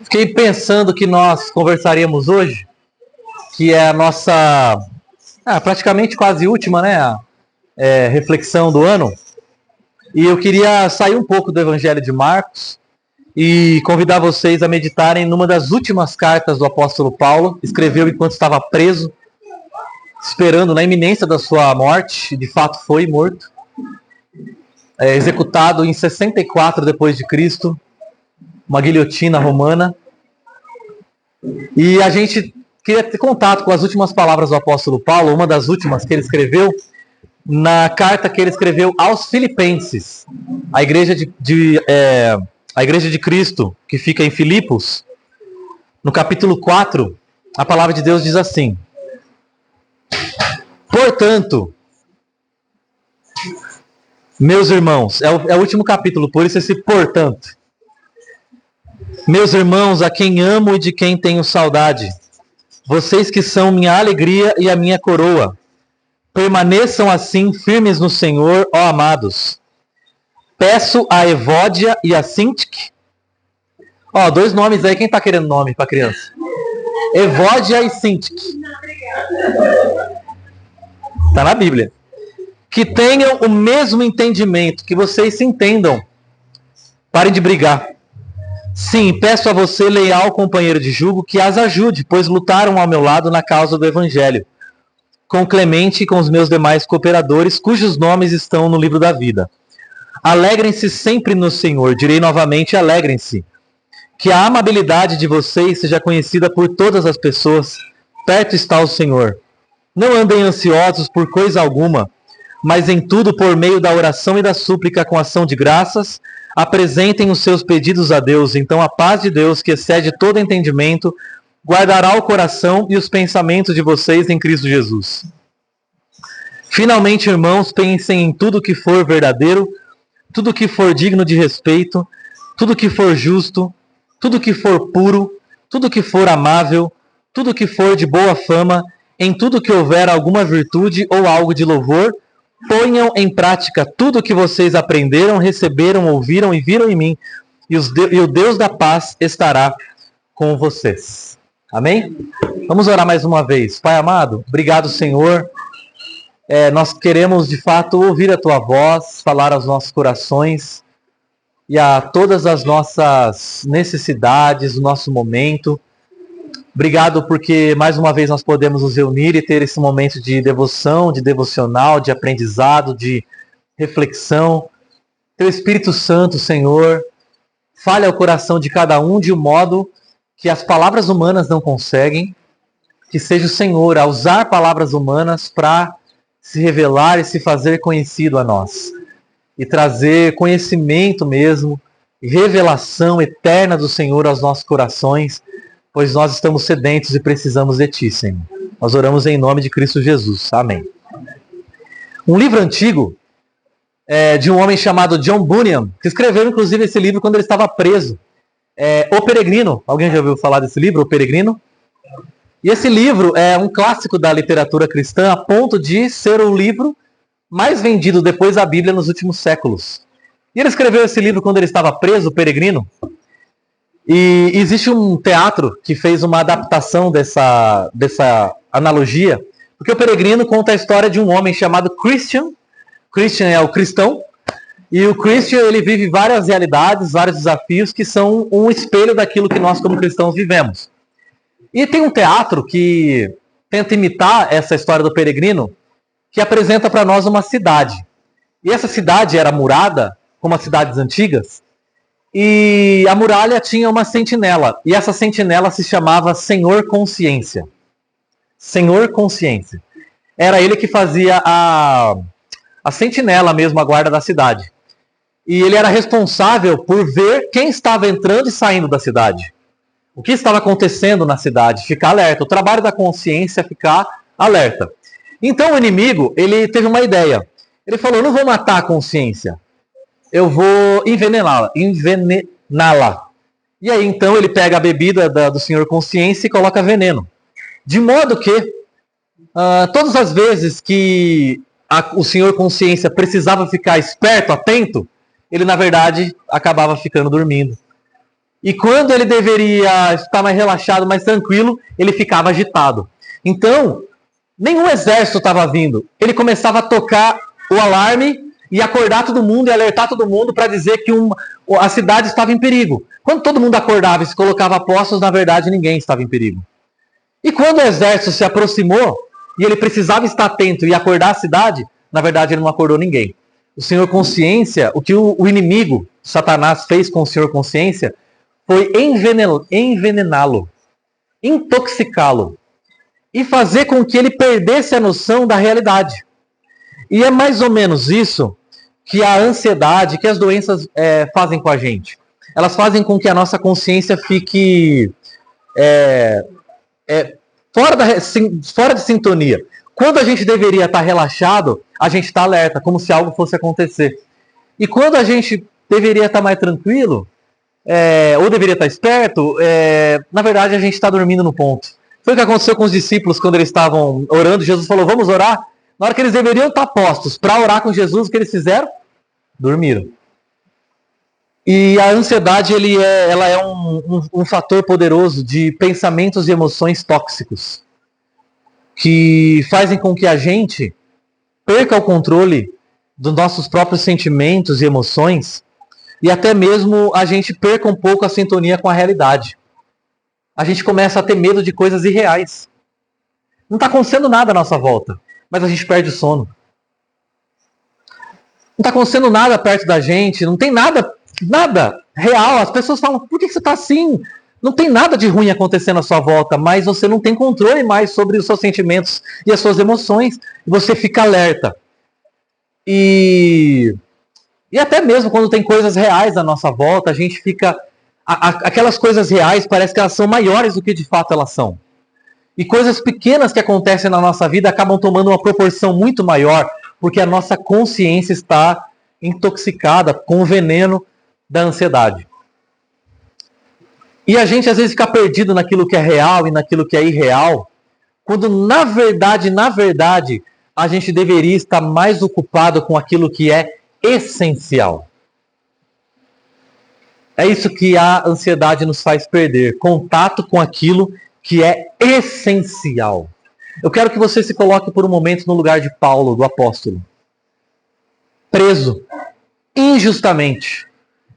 Fiquei pensando que nós conversaríamos hoje, que é a nossa, praticamente quase última, né, reflexão do ano. E eu queria sair um pouco do Evangelho de Marcos e convidar vocês a meditarem numa das últimas cartas do apóstolo Paulo. Escreveu enquanto estava preso, esperando na iminência da sua morte, de fato foi morto. Executado em 64 depois de Cristo, uma guilhotina romana. E a gente queria ter contato com as últimas palavras do apóstolo Paulo, uma das últimas que ele escreveu, na carta que ele escreveu aos Filipenses, a igreja de Cristo, que fica em Filipos. No capítulo 4, a palavra de Deus diz assim: portanto, meus irmãos, é o último capítulo, por isso esse portanto. Meus irmãos, a quem amo e de quem tenho saudade, vocês que são minha alegria e a minha coroa, permaneçam assim firmes no Senhor, ó amados. Peço a Evódia e a Sintique. Dois nomes aí, quem tá querendo nome para criança? Evódia e Sintique. Tá na Bíblia. Que tenham o mesmo entendimento, que vocês se entendam. Parem de brigar. Sim, peço a você, leal companheiro de jugo, que as ajude, pois lutaram ao meu lado na causa do Evangelho, com Clemente e com os meus demais cooperadores, cujos nomes estão no livro da vida. Alegrem-se sempre no Senhor, direi novamente, alegrem-se. Que a amabilidade de vocês seja conhecida por todas as pessoas, perto está o Senhor. Não andem ansiosos por coisa alguma, mas em tudo por meio da oração e da súplica com ação de graças, apresentem os seus pedidos a Deus, então a paz de Deus, que excede todo entendimento, guardará o coração e os pensamentos de vocês em Cristo Jesus. Finalmente, irmãos, pensem em tudo que for verdadeiro, tudo que for digno de respeito, tudo que for justo, tudo que for puro, tudo que for amável, tudo que for de boa fama, em tudo que houver alguma virtude ou algo de louvor, ponham em prática tudo o que vocês aprenderam, receberam, ouviram e viram em mim, e o Deus da paz estará com vocês. Amém? Vamos orar mais uma vez. Pai amado, obrigado, Senhor. Nós queremos, de fato, ouvir a Tua voz, falar aos nossos corações e a todas as nossas necessidades, o nosso momento. Obrigado porque mais uma vez nós podemos nos reunir e ter esse momento de devoção, de devocional, de aprendizado, de reflexão. Teu Espírito Santo, Senhor, fale ao coração de cada um de um modo que as palavras humanas não conseguem, que seja o Senhor a usar palavras humanas para se revelar e se fazer conhecido a nós. E trazer conhecimento mesmo, e revelação eterna do Senhor aos nossos corações, pois nós estamos sedentos e precisamos de Ti, Senhor. Nós oramos em nome de Cristo Jesus. Amém. Um livro antigo de um homem chamado John Bunyan, que escreveu inclusive esse livro quando ele estava preso. O Peregrino. Alguém já ouviu falar desse livro, O Peregrino? E esse livro é um clássico da literatura cristã, a ponto de ser o livro mais vendido depois da Bíblia nos últimos séculos. E ele escreveu esse livro quando ele estava preso, O Peregrino. E existe um teatro que fez uma adaptação dessa analogia, porque O Peregrino conta a história de um homem chamado Christian. Christian é o cristão, e o Christian ele vive várias realidades, vários desafios que são um espelho daquilo que nós como cristãos vivemos. E tem um teatro que tenta imitar essa história do Peregrino, que apresenta para nós uma cidade. E essa cidade era murada, como as cidades antigas, e a muralha tinha uma sentinela, e essa sentinela se chamava Senhor Consciência. Senhor Consciência. Era ele que fazia a sentinela mesmo, a guarda da cidade. E ele era responsável por ver quem estava entrando e saindo da cidade. O que estava acontecendo na cidade, ficar alerta. O trabalho da consciência é ficar alerta. Então o inimigo, ele teve uma ideia. Ele falou, não vou matar a consciência. Eu vou envenená-la. E aí, então, ele pega a bebida do Senhor Consciência e coloca veneno. De modo que, todas as vezes que o Senhor Consciência precisava ficar esperto, atento, ele, na verdade, acabava ficando dormindo. E quando ele deveria estar mais relaxado, mais tranquilo, ele ficava agitado. Então, nenhum exército estava vindo. Ele começava a tocar o alarme e acordar todo mundo e alertar todo mundo para dizer que a cidade estava em perigo. Quando todo mundo acordava e se colocava a postos, na verdade ninguém estava em perigo. E quando o exército se aproximou e ele precisava estar atento e acordar a cidade, na verdade ele não acordou ninguém. O Senhor Consciência, o que o inimigo, Satanás, fez com o Senhor Consciência, foi envenená-lo, intoxicá-lo e fazer com que ele perdesse a noção da realidade. E é mais ou menos isso que a ansiedade, que as doenças fazem com a gente. Elas fazem com que a nossa consciência fique fora de sintonia. Quando a gente deveria estar relaxado, a gente está alerta, como se algo fosse acontecer. E quando a gente deveria estar mais tranquilo, ou deveria estar esperto, na verdade a gente está dormindo no ponto. Foi o que aconteceu com os discípulos quando eles estavam orando. Jesus falou, vamos orar? Na hora que eles deveriam estar postos para orar com Jesus, o que eles fizeram? Dormiram. E a ansiedade ela é um fator poderoso de pensamentos e emoções tóxicos que fazem com que a gente perca o controle dos nossos próprios sentimentos e emoções e até mesmo a gente perca um pouco a sintonia com a realidade. A gente começa a ter medo de coisas irreais. Não está acontecendo nada à nossa volta, mas a gente perde o sono. Não está acontecendo nada perto da gente, não tem nada real. As pessoas falam, por que você está assim? Não tem nada de ruim acontecendo à sua volta, mas você não tem controle mais sobre os seus sentimentos e as suas emoções. E você fica alerta. E até mesmo quando tem coisas reais à nossa volta, a gente fica... Aquelas coisas reais parece que elas são maiores do que de fato elas são. E coisas pequenas que acontecem na nossa vida acabam tomando uma proporção muito maior, porque a nossa consciência está intoxicada com o veneno da ansiedade. E a gente às vezes fica perdido naquilo que é real e naquilo que é irreal, quando na verdade, a gente deveria estar mais ocupado com aquilo que é essencial. É isso que a ansiedade nos faz perder, contato com aquilo que é essencial. Eu quero que você se coloque por um momento no lugar de Paulo, do apóstolo. Preso, injustamente,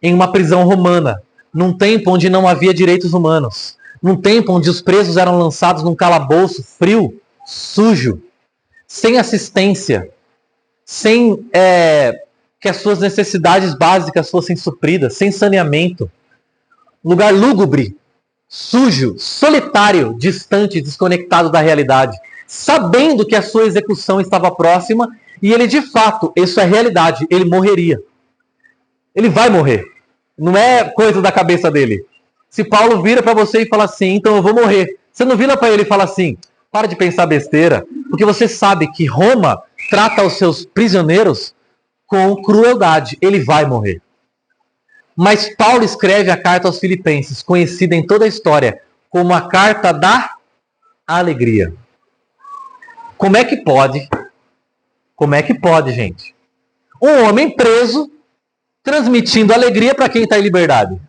em uma prisão romana, num tempo onde não havia direitos humanos, num tempo onde os presos eram lançados num calabouço frio, sujo, sem assistência, sem que as suas necessidades básicas fossem supridas, sem saneamento. Lugar lúgubre, sujo, solitário, distante, desconectado da realidade, sabendo que a sua execução estava próxima e ele de fato, isso é realidade, ele morreria. Ele vai morrer. Não é coisa da cabeça dele. Se Paulo vira para você e fala assim, então eu vou morrer, você não vira para ele e fala assim, para de pensar besteira, porque você sabe que Roma trata os seus prisioneiros com crueldade. Ele vai morrer. Mas Paulo escreve a carta aos Filipenses, conhecida em toda a história como a carta da alegria. Como é que pode? Como é que pode, gente? Um homem preso transmitindo alegria para quem está em liberdade.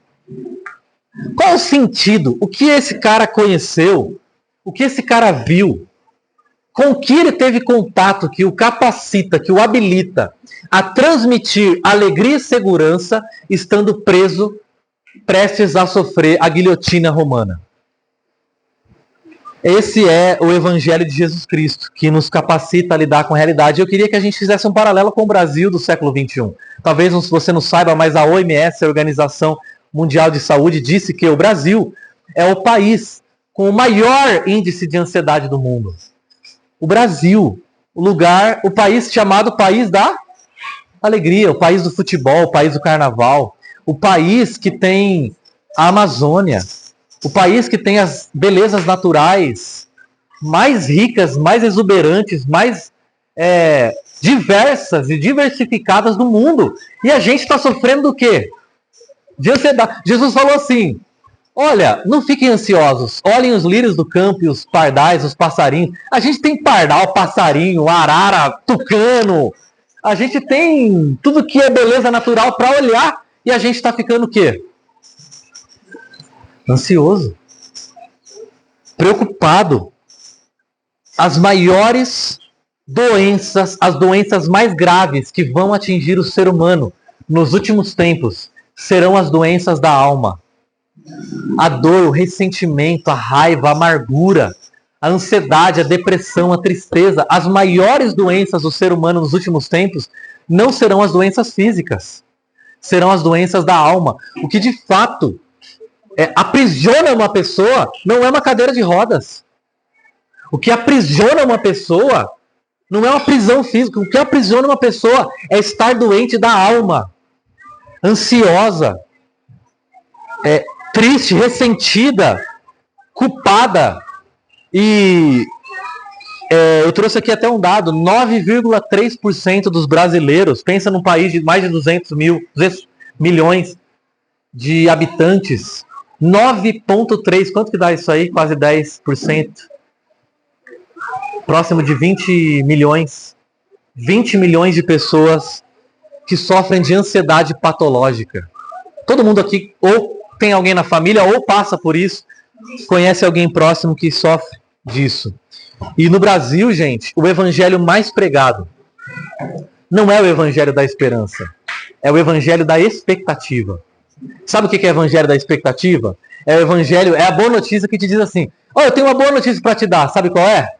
Qual o sentido? O que esse cara conheceu? O que esse cara viu? Com o que ele teve contato que o capacita, que o habilita a transmitir alegria e segurança estando preso, prestes a sofrer a guilhotina romana? Esse é o Evangelho de Jesus Cristo, que nos capacita a lidar com a realidade. Eu queria que a gente fizesse um paralelo com o Brasil do século XXI. Talvez você não saiba, mas a OMS, a Organização Mundial de Saúde, disse que o Brasil é o país com o maior índice de ansiedade do mundo. O Brasil, o país chamado país da alegria, o país do futebol, o país do carnaval, o país que tem a Amazônia, o país que tem as belezas naturais mais ricas, mais exuberantes, mais diversas e diversificadas do mundo. E a gente está sofrendo do quê? De ansiedade. Jesus falou assim, olha, não fiquem ansiosos, olhem os lírios do campo e os pardais, os passarinhos. A gente tem pardal, passarinho, arara, tucano. A gente tem tudo que é beleza natural para olhar e a gente está ficando o quê? Ansioso. Preocupado. As maiores doenças, as doenças mais graves que vão atingir o ser humano nos últimos tempos serão as doenças da alma. A dor, o ressentimento, a raiva, a amargura, a ansiedade, a depressão, a tristeza. As maiores doenças do ser humano nos últimos tempos não serão as doenças físicas, serão as doenças da alma. O que de fato aprisiona uma pessoa não é uma cadeira de rodas. O que aprisiona uma pessoa não é uma prisão física. O que aprisiona uma pessoa é estar doente da alma, ansiosa, triste, ressentida, culpada. E eu trouxe aqui até um dado: 9,3% dos brasileiros, pensa num país de mais de 200 milhões de habitantes, 9,3%, quanto que dá isso aí? Quase 10%. Próximo de 20 milhões de pessoas que sofrem de ansiedade patológica. Todo mundo aqui ou tem alguém na família ou passa por isso, conhece alguém próximo que sofre disso. E no Brasil, gente, o evangelho mais pregado não é o evangelho da esperança, é o evangelho da expectativa. Sabe o que é o evangelho da expectativa? É o evangelho, é a boa notícia que te diz assim: eu tenho uma boa notícia para te dar, sabe qual é?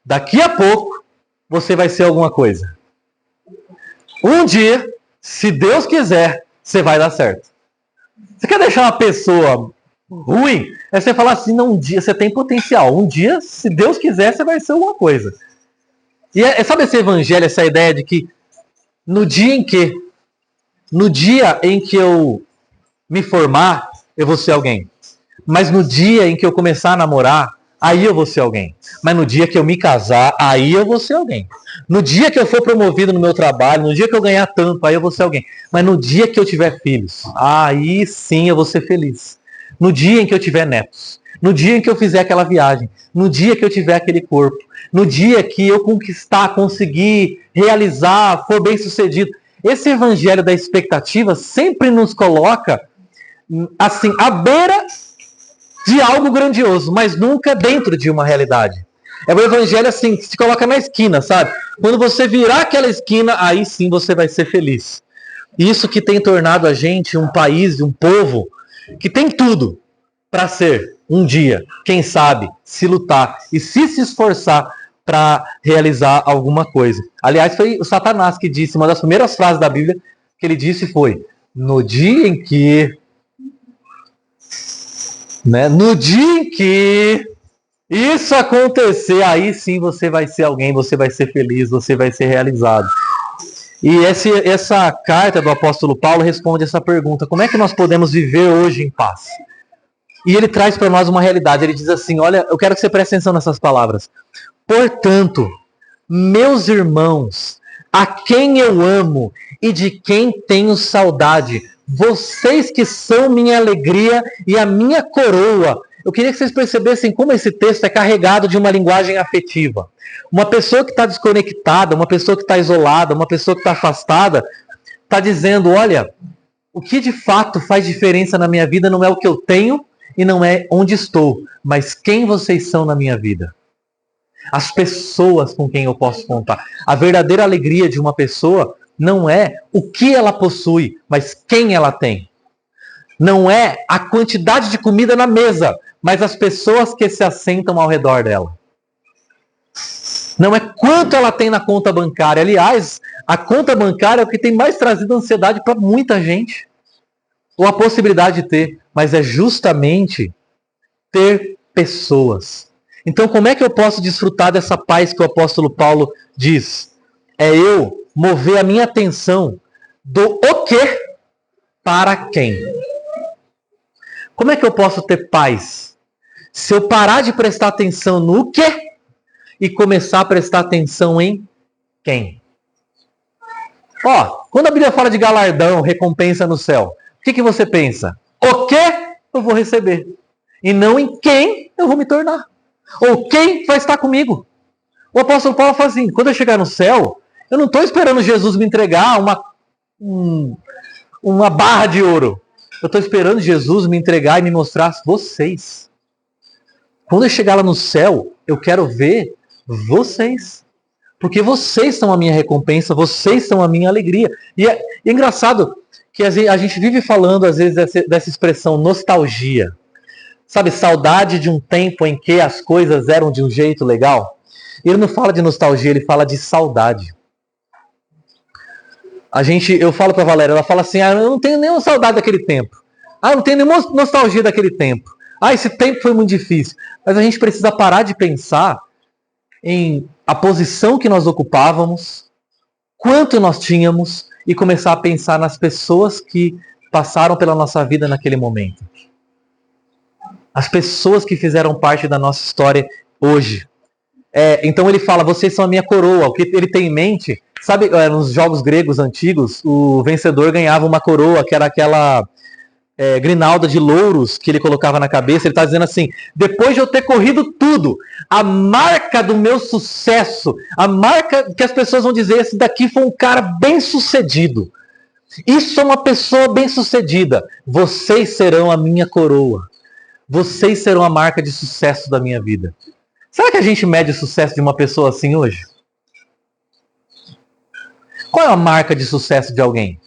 Daqui a pouco você vai ser alguma coisa. Um dia, se Deus quiser, você vai dar certo. Você quer deixar uma pessoa ruim? É você falar assim: não, um dia você tem potencial. Um dia, se Deus quiser, você vai ser alguma coisa. E sabe esse evangelho, essa ideia de que no dia em que eu me formar, eu vou ser alguém. Mas no dia em que eu começar a namorar, aí eu vou ser alguém. Mas no dia que eu me casar, aí eu vou ser alguém. No dia que eu for promovido no meu trabalho, no dia que eu ganhar tanto, aí eu vou ser alguém. Mas no dia que eu tiver filhos, aí sim eu vou ser feliz. No dia em que eu tiver netos, no dia em que eu fizer aquela viagem, no dia que eu tiver aquele corpo, no dia que eu conseguir realizar, for bem sucedido. Esse evangelho da expectativa sempre nos coloca assim, à beira de algo grandioso, mas nunca dentro de uma realidade. É o evangelho assim, que se coloca na esquina, sabe? Quando você virar aquela esquina, aí sim você vai ser feliz. Isso que tem tornado a gente um país, um povo, que tem tudo para ser, um dia, quem sabe, se lutar e se esforçar para realizar alguma coisa. Aliás, foi o Satanás que disse, uma das primeiras frases da Bíblia que ele disse foi: no dia em que isso acontecer, aí sim você vai ser alguém, você vai ser feliz, você vai ser realizado. E essa carta do apóstolo Paulo responde essa pergunta: como é que nós podemos viver hoje em paz? E ele traz para nós uma realidade. Ele diz assim: olha, eu quero que você preste atenção nessas palavras. Portanto, meus irmãos, a quem eu amo e de quem tenho saudade, vocês que são minha alegria e a minha coroa. Eu queria que vocês percebessem como esse texto é carregado de uma linguagem afetiva. Uma pessoa que está desconectada, uma pessoa que está isolada, uma pessoa que está afastada, está dizendo: olha, o que de fato faz diferença na minha vida não é o que eu tenho e não é onde estou, mas quem vocês são na minha vida. As pessoas com quem eu posso contar. A verdadeira alegria de uma pessoa não é o que ela possui, mas quem ela tem. Não é a quantidade de comida na mesa, mas as pessoas que se assentam ao redor dela. Não é quanto ela tem na conta bancária. Aliás, a conta bancária é o que tem mais trazido ansiedade para muita gente. Ou a possibilidade de ter. Mas é justamente ter pessoas. Então, como é que eu posso desfrutar dessa paz que o apóstolo Paulo diz? É eu mover a minha atenção do o quê para quem. Como é que eu posso ter paz? Se eu parar de prestar atenção no quê e começar a prestar atenção em quem. Quando a Bíblia fala de galardão, recompensa no céu, o que você pensa? O que eu vou receber? E não em quem eu vou me tornar. Ou quem vai estar comigo. O apóstolo Paulo fala assim: quando eu chegar no céu, eu não estou esperando Jesus me entregar uma barra de ouro. Eu estou esperando Jesus me entregar e me mostrar vocês. Quando eu chegar lá no céu, eu quero ver vocês. Porque vocês são a minha recompensa, vocês são a minha alegria. E é engraçado que a gente vive falando, às vezes, dessa expressão nostalgia. Sabe, saudade de um tempo em que as coisas eram de um jeito legal. Ele não fala de nostalgia, ele fala de saudade. Eu falo pra Valéria, ela fala assim, eu não tenho nenhuma saudade daquele tempo. Eu não tenho nenhuma nostalgia daquele tempo. Esse tempo foi muito difícil. Mas a gente precisa parar de pensar em a posição que nós ocupávamos, quanto nós tínhamos, e começar a pensar nas pessoas que passaram pela nossa vida naquele momento. As pessoas que fizeram parte da nossa história hoje. Então ele fala, vocês são a minha coroa. O que ele tem em mente, sabe, nos jogos gregos antigos, o vencedor ganhava uma coroa, que era aquela grinalda de louros que ele colocava na cabeça. Ele está dizendo assim, depois de eu ter corrido tudo, a marca do meu sucesso, a marca que as pessoas vão dizer, esse daqui foi um cara bem sucedido. Isso é uma pessoa bem sucedida. Vocês serão a minha coroa. Vocês serão a marca de sucesso da minha vida. Será que a gente mede o sucesso de uma pessoa assim hoje? Qual é a marca de sucesso de alguém?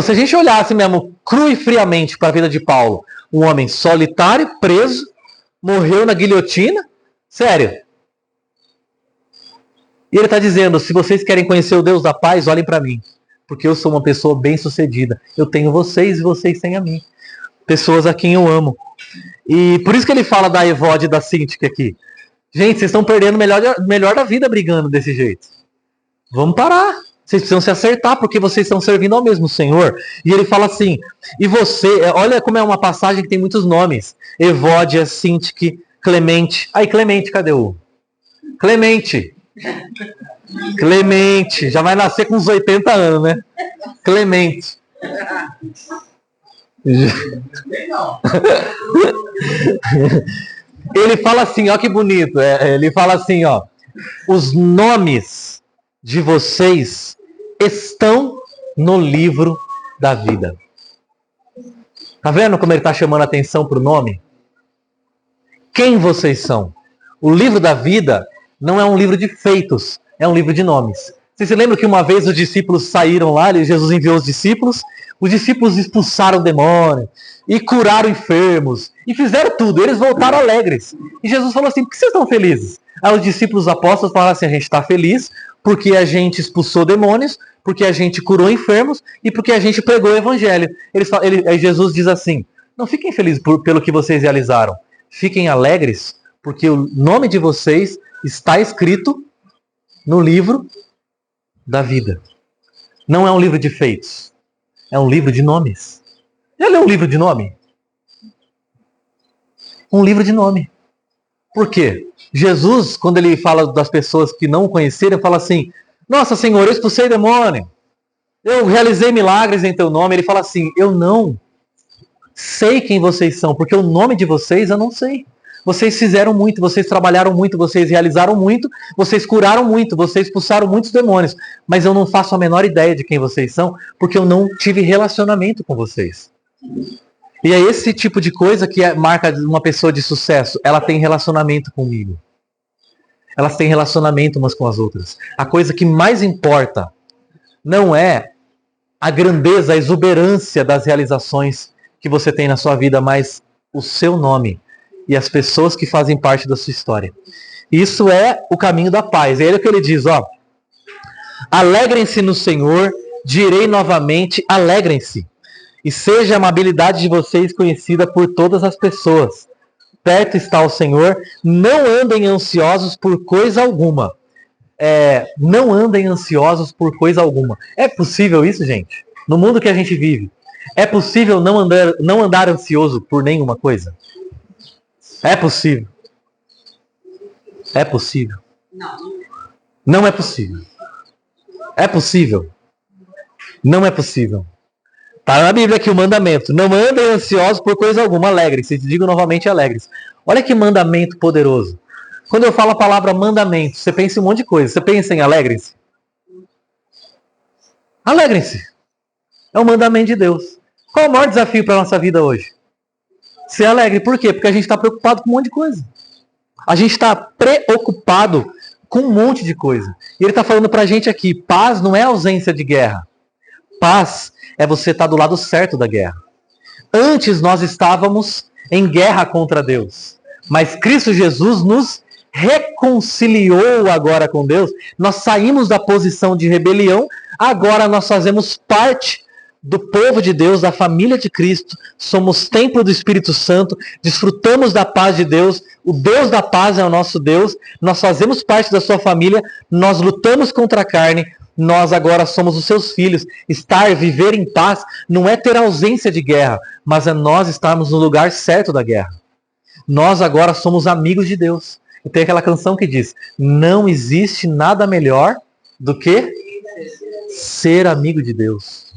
Se a gente olhasse mesmo cru e friamente para a vida de Paulo, um homem solitário, preso, morreu na guilhotina, sério. E ele está dizendo, se vocês querem conhecer o Deus da paz, olhem para mim, porque eu sou uma pessoa bem-sucedida. Eu tenho vocês e vocês têm a mim. Pessoas a quem eu amo. E por isso que ele fala da Evode e da Cíntica aqui. Gente, vocês estão perdendo o melhor da vida brigando desse jeito. Vamos parar. Vocês precisam se acertar, porque vocês estão servindo ao mesmo Senhor. E ele fala assim, e você, olha como é uma passagem que tem muitos nomes. Evódia, Sintique, Clemente. Clemente, cadê o? Clemente. Clemente, já vai nascer com uns 80 anos, né? Clemente. Ele fala assim, ó que bonito. Ele fala assim, ó. Os nomes de vocês estão no livro da vida. Tá vendo como ele está chamando a atenção para o nome? Quem vocês são? O livro da vida não é um livro de feitos, é um livro de nomes. Vocês se lembram que uma vez os discípulos saíram lá, Jesus enviou os discípulos expulsaram o demônio, e curaram enfermos, e fizeram tudo, eles voltaram alegres. E Jesus falou assim, por que vocês estão felizes? Aí os discípulos apóstolos falaram assim, a gente está feliz porque a gente expulsou demônios, porque a gente curou enfermos, e porque a gente pregou o evangelho. Aí Jesus diz assim, não fiquem felizes pelo que vocês realizaram, fiquem alegres, porque o nome de vocês está escrito no livro da vida. Não é um livro de feitos. É um livro de nomes. Ele é um livro de nome? Um livro de nome. Por quê? Jesus, quando ele fala das pessoas que não o conheceram, fala assim, nossa Senhor, eu expulsei demônio. Eu realizei milagres em teu nome. Ele fala assim, eu não sei quem vocês são, porque o nome de vocês eu não sei. Vocês fizeram muito, vocês trabalharam muito, vocês realizaram muito, vocês curaram muito, vocês expulsaram muitos demônios. Mas eu não faço a menor ideia de quem vocês são, porque eu não tive relacionamento com vocês. E é esse tipo de coisa que marca uma pessoa de sucesso. Ela tem relacionamento comigo. Elas têm relacionamento umas com as outras. A coisa que mais importa não é a grandeza, a exuberância das realizações que você tem na sua vida, mas o seu nome e as pessoas que fazem parte da sua história. Isso é o caminho da paz. É ele que ele diz, ó. Alegrem-se no Senhor, direi novamente, alegrem-se. E seja a amabilidade de vocês conhecida por todas as pessoas. Perto está o Senhor, não andem ansiosos por coisa alguma. Não andem ansiosos por coisa alguma. É possível isso, gente? No mundo que a gente vive, é possível não andar ansioso por nenhuma coisa? É possível. É possível. Não é possível. É possível. Não é possível. Está na Bíblia aqui o mandamento. Não andem ansiosos por coisa alguma. Alegre-se. Digo novamente, alegre-se. Olha que mandamento poderoso. Quando eu falo a palavra mandamento, você pensa em um monte de coisa. Você pensa em alegrem-se? Alegrem-se. É o mandamento de Deus. Qual é o maior desafio para a nossa vida hoje? Ser alegre. Por quê? Porque a gente está preocupado com um monte de coisa. A gente está preocupado com um monte de coisa. E ele está falando para a gente aqui, paz não é ausência de guerra. Paz é você estar do lado certo da guerra. Antes nós estávamos em guerra contra Deus. Mas Cristo Jesus nos reconciliou agora com Deus. Nós saímos da posição de rebelião. Agora nós fazemos parte do povo de Deus, da família de Cristo. Somos templo do Espírito Santo. Desfrutamos da paz de Deus. O Deus da paz é o nosso Deus. Nós fazemos parte da sua família. Nós lutamos contra a carne. Nós agora somos os seus filhos. Viver em paz não é ter ausência de guerra, mas é nós estarmos no lugar certo da guerra. Nós agora somos amigos de Deus. E tem aquela canção que diz, não existe nada melhor do que ser amigo de Deus.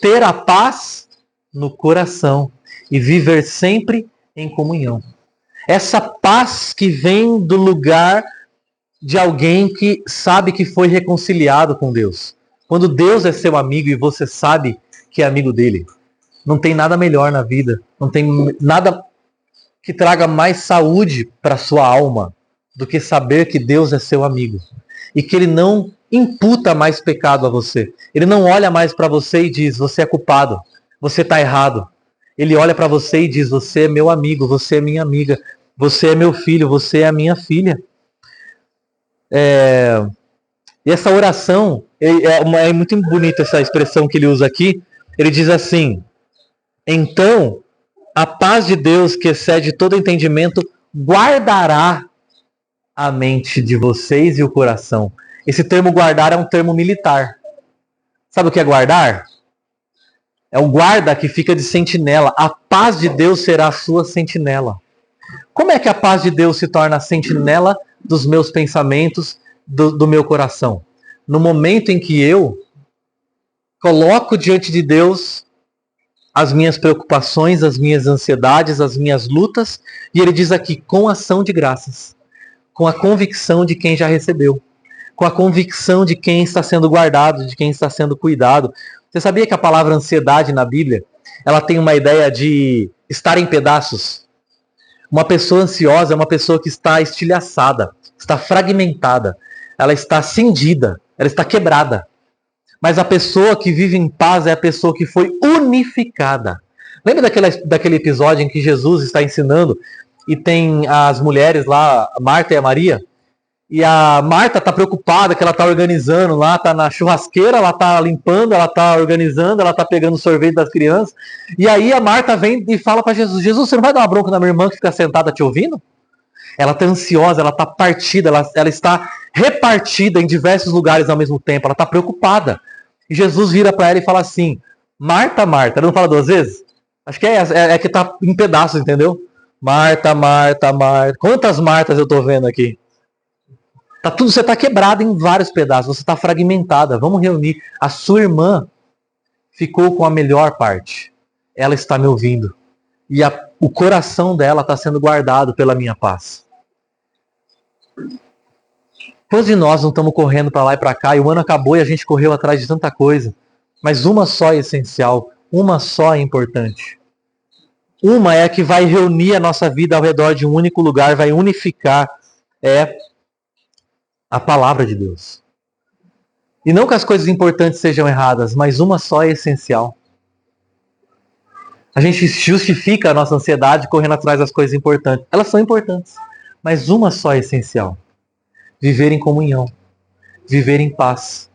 Ter a paz no coração e viver sempre em comunhão. Essa paz que vem do lugar de alguém que sabe que foi reconciliado com Deus. Quando Deus é seu amigo e você sabe que é amigo dele, não tem nada melhor na vida, não tem nada que traga mais saúde para sua alma do que saber que Deus é seu amigo e que ele não imputa mais pecado a você. Ele não olha mais para você e diz, você é culpado, você está errado. Ele olha para você e diz, você é meu amigo, você é minha amiga, você é meu filho, você é a minha filha. E essa oração, é muito bonita essa expressão que ele usa aqui. Ele diz assim, então, a paz de Deus que excede todo entendimento guardará a mente de vocês e o coração. Esse termo guardar é um termo militar. Sabe o que é guardar? É o guarda que fica de sentinela. A paz de Deus será a sua sentinela. Como é que a paz de Deus se torna a sentinela dos meus pensamentos, do meu coração? No momento em que eu coloco diante de Deus as minhas preocupações, as minhas ansiedades, as minhas lutas, e ele diz aqui, com ação de graças, com a convicção de quem já recebeu, com a convicção de quem está sendo guardado, de quem está sendo cuidado. Você sabia que a palavra ansiedade na Bíblia, ela tem uma ideia de estar em pedaços? Uma pessoa ansiosa é uma pessoa que está estilhaçada, está fragmentada, ela está cindida, ela está quebrada. Mas a pessoa que vive em paz é a pessoa que foi unificada. Lembra daquele episódio em que Jesus está ensinando e tem as mulheres lá, a Marta e a Maria? E a Marta está preocupada que ela está organizando lá, está na churrasqueira, ela está limpando, ela está organizando, ela está pegando o sorvete das crianças. E aí a Marta vem e fala para Jesus, Jesus, você não vai dar uma bronca na minha irmã que fica sentada te ouvindo? Ela está ansiosa, ela está partida, ela está repartida em diversos lugares ao mesmo tempo, ela está preocupada. E Jesus vira para ela e fala assim, Marta, Marta, ele não fala duas vezes? Acho que é que está em pedaços, entendeu? Marta, Marta, Marta. Quantas Martas eu estou vendo aqui? Você está quebrada em vários pedaços, você está fragmentada. Vamos reunir. A sua irmã ficou com a melhor parte. Ela está me ouvindo. E o coração dela está sendo guardado pela minha paz. Quantos de nós não estamos correndo para lá e para cá, e o ano acabou e a gente correu atrás de tanta coisa, mas uma só é essencial, uma só é importante. Uma é a que vai reunir a nossa vida ao redor de um único lugar, vai unificar, é a palavra de Deus. E não que as coisas importantes sejam erradas, mas uma só é essencial. A gente justifica a nossa ansiedade correndo atrás das coisas importantes. Elas são importantes, mas uma só é essencial. Viver em comunhão, viver em paz,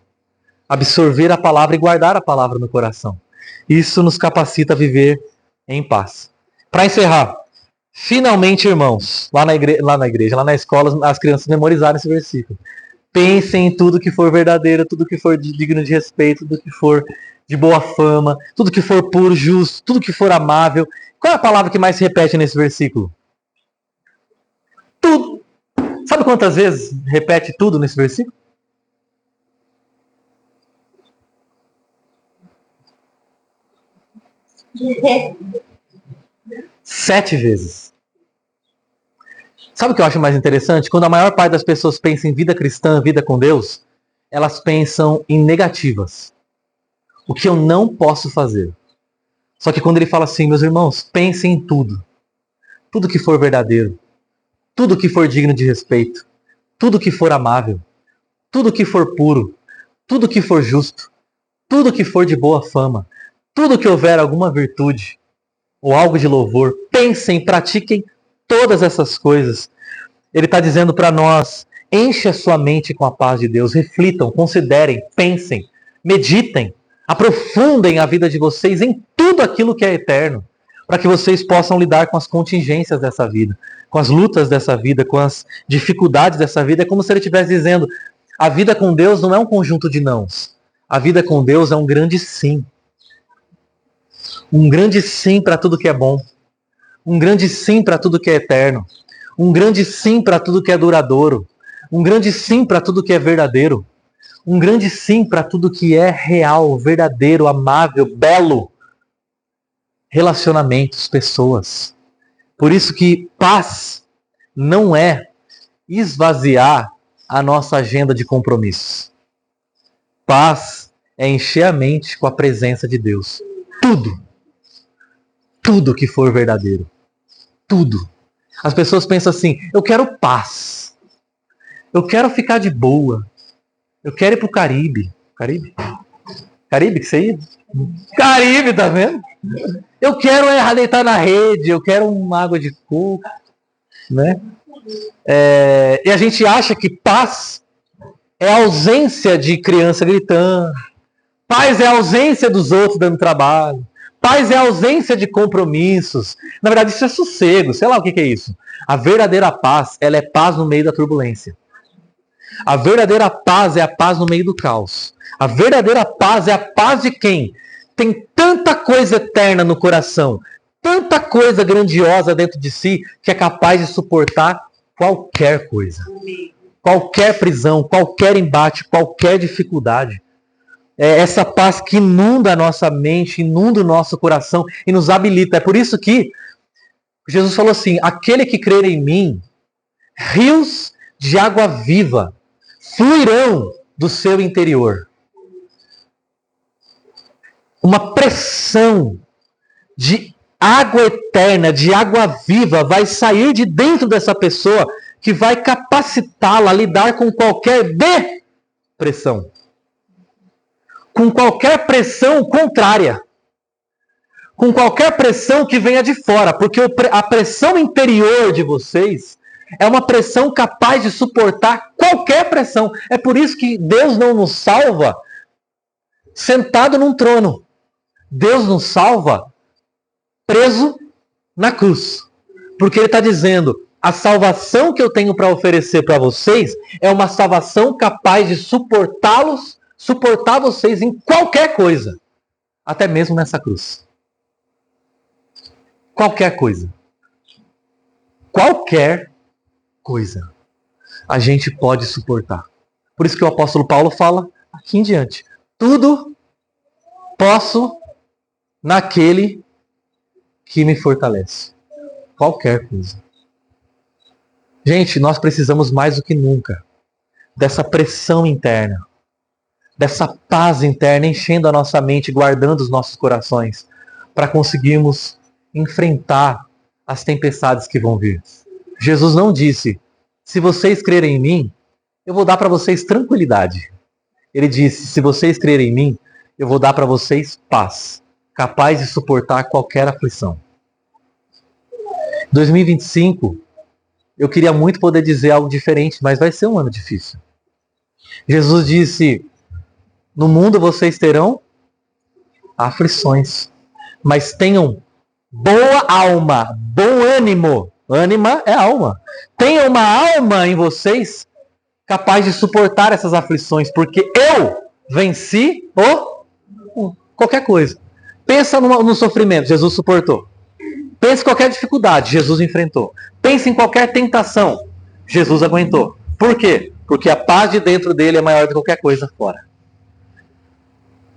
absorver a palavra e guardar a palavra no coração. Isso nos capacita a viver em paz. Para encerrar, finalmente, irmãos, lá na igreja, lá na escola, as crianças memorizaram esse versículo. Pensem em tudo que for verdadeiro, tudo que for digno de respeito, tudo que for de boa fama, tudo que for puro, justo, tudo que for amável. Qual é a palavra que mais se repete nesse versículo? Tudo. Sabe quantas vezes repete tudo nesse versículo? 7 vezes. Sabe o que eu acho mais interessante? Quando a maior parte das pessoas pensa em vida cristã, vida com Deus, elas pensam em negativas. O que eu não posso fazer. Só que quando ele fala assim, meus irmãos, pensem em tudo. Tudo que for verdadeiro, tudo que for digno de respeito, tudo que for amável, tudo que for puro, tudo que for justo, tudo que for de boa fama, tudo que houver alguma virtude ou algo de louvor, pensem, pratiquem todas essas coisas. Ele está dizendo para nós, enche a sua mente com a paz de Deus, reflitam, considerem, pensem, meditem, aprofundem a vida de vocês em tudo aquilo que é eterno, para que vocês possam lidar com as contingências dessa vida, com as lutas dessa vida, com as dificuldades dessa vida. É como se ele estivesse dizendo, a vida com Deus não é um conjunto de nãos, a vida com Deus é um grande sim. Um grande sim para tudo que é bom, um grande sim para tudo que é eterno, um grande sim para tudo que é duradouro, um grande sim para tudo que é verdadeiro, um grande sim para tudo que é real, verdadeiro, amável, belo. Relacionamentos, pessoas. Por isso que paz não é esvaziar a nossa agenda de compromissos. Paz é encher a mente com a presença de Deus. Tudo. Tudo que for verdadeiro. Tudo. As pessoas pensam assim, eu quero paz. Eu quero ficar de boa. Eu quero ir pro Caribe. Caribe? Caribe que você ia? Caribe, tá vendo? Eu quero deitar na rede, eu quero uma água de coco, né? E a gente acha que paz é a ausência de criança gritando, paz é a ausência dos outros dando trabalho, paz é a ausência de compromissos. Na verdade, isso é sossego, sei lá o que é isso. A verdadeira paz, ela é paz no meio da turbulência. A verdadeira paz é a paz no meio do caos. A verdadeira paz é a paz de quem tem tanta coisa eterna no coração, tanta coisa grandiosa dentro de si, que é capaz de suportar qualquer coisa. Qualquer prisão, qualquer embate, qualquer dificuldade. É essa paz que inunda a nossa mente, inunda o nosso coração e nos habilita. É por isso que Jesus falou assim, aquele que crer em mim, rios de água viva fluirão do seu interior. Uma pressão de água eterna, de água viva, vai sair de dentro dessa pessoa que vai capacitá-la a lidar com qualquer depressão. Com qualquer pressão contrária. Com qualquer pressão que venha de fora. Porque a pressão interior de vocês é uma pressão capaz de suportar qualquer pressão. É por isso que Deus não nos salva sentado num trono. Deus nos salva preso na cruz. Porque ele está dizendo, a salvação que eu tenho para oferecer para vocês é uma salvação capaz de suportar vocês em qualquer coisa. Até mesmo nessa cruz. Qualquer coisa. Qualquer coisa. A gente pode suportar. Por isso que o apóstolo Paulo fala aqui em diante. Tudo posso naquele que me fortalece. Qualquer coisa. Gente, nós precisamos mais do que nunca dessa pressão interna, dessa paz interna enchendo a nossa mente, guardando os nossos corações, para conseguirmos enfrentar as tempestades que vão vir. Jesus não disse, se vocês crerem em mim, eu vou dar para vocês tranquilidade. Ele disse, se vocês crerem em mim, eu vou dar para vocês paz, capaz de suportar qualquer aflição. 2025, eu queria muito poder dizer algo diferente, mas vai ser um ano difícil. Jesus disse, no mundo vocês terão aflições, mas tenham boa alma, bom ânimo. Ânima é alma. Tenham uma alma em vocês capaz de suportar essas aflições, porque eu venci qualquer coisa. Pensa no sofrimento, Jesus suportou. Pensa em qualquer dificuldade, Jesus enfrentou. Pensa em qualquer tentação, Jesus aguentou. Por quê? Porque a paz de dentro dele é maior do que qualquer coisa fora.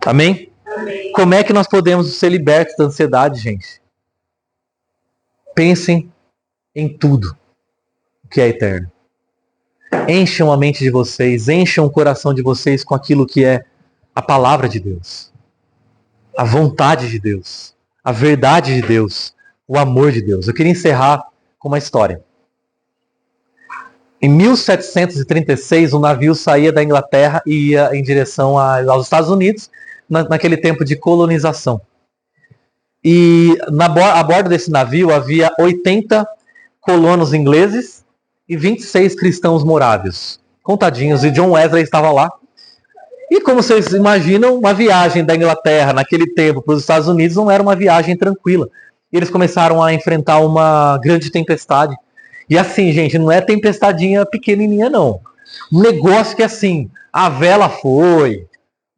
Amém? Amém. Como é que nós podemos ser libertos da ansiedade, gente? Pensem em tudo que é eterno. Encham a mente de vocês, encham o coração de vocês com aquilo que é a palavra de Deus. A vontade de Deus. a verdade de Deus, o amor de Deus. Eu queria encerrar com uma história. Em 1736, um navio saía da Inglaterra e ia em direção aos Estados Unidos, naquele tempo de colonização. E a bordo desse navio havia 80 colonos ingleses e 26 cristãos morávios, contadinhos, e John Wesley estava lá. E como vocês imaginam, uma viagem da Inglaterra naquele tempo para os Estados Unidos não era uma viagem tranquila. E eles começaram a enfrentar uma grande tempestade. E assim, gente, não é tempestadinha pequenininha, não. Um negócio que assim, a vela foi,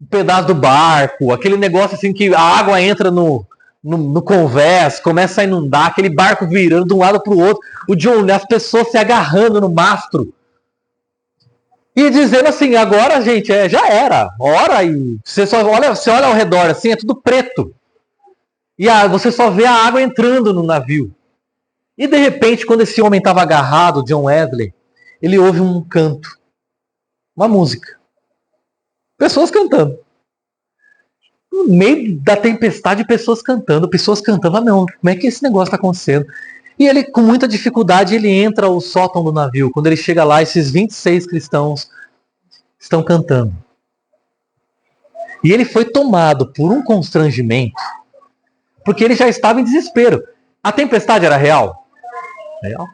um pedaço do barco, aquele negócio assim que a água entra no convés, começa a inundar, aquele barco virando de um lado para o outro, o John, as pessoas se agarrando no mastro e dizendo assim, agora, gente, já era, ora, e você olha ao redor assim, é tudo preto, e você só vê a água entrando no navio. E de repente, quando esse homem estava agarrado, John Wesley, ele ouve um canto, uma música, pessoas cantando. No meio da tempestade, pessoas cantando. Ah, não, como é que esse negócio está acontecendo? E ele, com muita dificuldade, ele entra ao sótão do navio. Quando ele chega lá, esses 26 cristãos estão cantando. E ele foi tomado por um constrangimento, porque ele já estava em desespero. A tempestade era real? Real.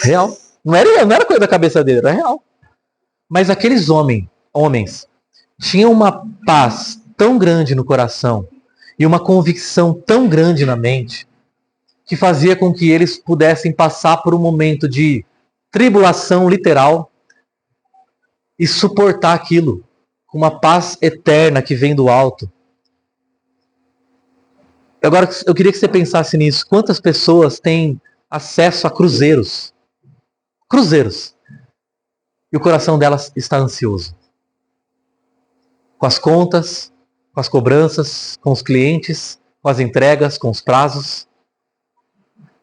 Real. Não era coisa da cabeça dele, era real. Mas aqueles homens tinham uma paz tão grande no coração e uma convicção tão grande na mente que fazia com que eles pudessem passar por um momento de tribulação literal e suportar aquilo com uma paz eterna que vem do alto. Agora, eu queria que você pensasse nisso. Quantas pessoas têm acesso a cruzeiros? Cruzeiros. E o coração delas está ansioso. Com as contas, com as cobranças, com os clientes, com as entregas, com os prazos.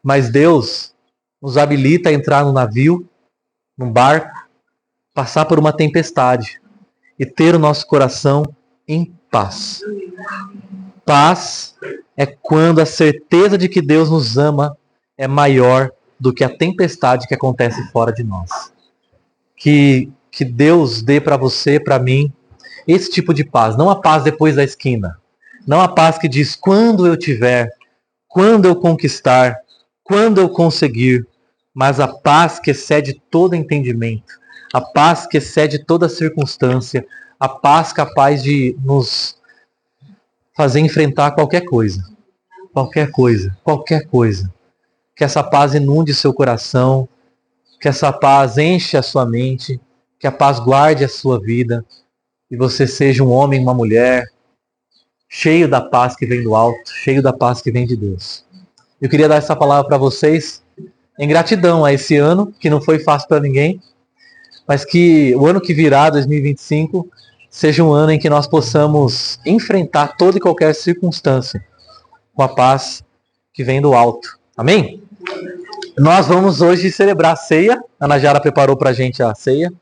Mas Deus nos habilita a entrar no navio, num barco, passar por uma tempestade e ter o nosso coração em paz. Paz é quando a certeza de que Deus nos ama é maior do que a tempestade que acontece fora de nós. Que Deus dê para você, para mim, esse tipo de paz, não a paz depois da esquina, não a paz que diz quando eu tiver, quando eu conquistar, quando eu conseguir, mas a paz que excede todo entendimento, a paz que excede toda circunstância, a paz capaz de nos fazer enfrentar qualquer coisa. Qualquer coisa, qualquer coisa. Que essa paz inunde seu coração, que essa paz enche a sua mente, que a paz guarde a sua vida, e você seja um homem, uma mulher, cheio da paz que vem do alto, cheio da paz que vem de Deus. Eu queria dar essa palavra para vocês, em gratidão a esse ano, que não foi fácil para ninguém, mas que o ano que virá, 2025, seja um ano em que nós possamos enfrentar toda e qualquer circunstância com a paz que vem do alto. Amém? Nós vamos hoje celebrar a ceia. A Ana Jara preparou para a gente a ceia.